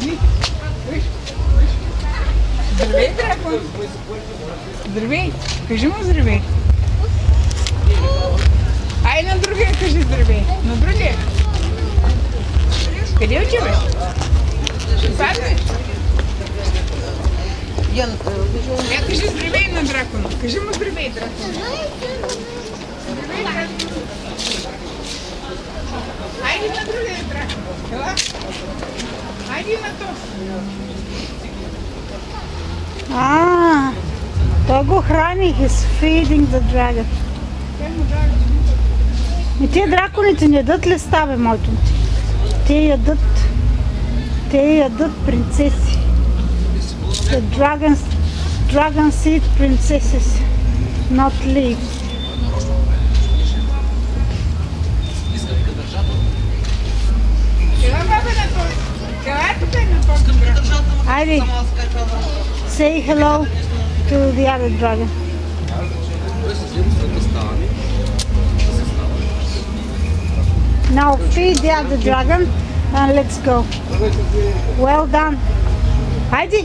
Виж. Здравей, дракон. Здравей. Кажи му здравей. Ай на другия кажи здравей. На другия. Къде отиваш? Ще паднеш? Я кажи здравей на дракона. Кажи му здравей, дракон. Здравей, дракон. Айде на другия дракон. Ела. Айде на то. Той го храни. He's feeding the dragon. И те драконите не ядат листа, бе, моето. Те ядат принцеси. The dragon seed princesses, not leaves. Айде, say hello to the other dragon. Now feed the other dragon and let's go. Well done. Heidi.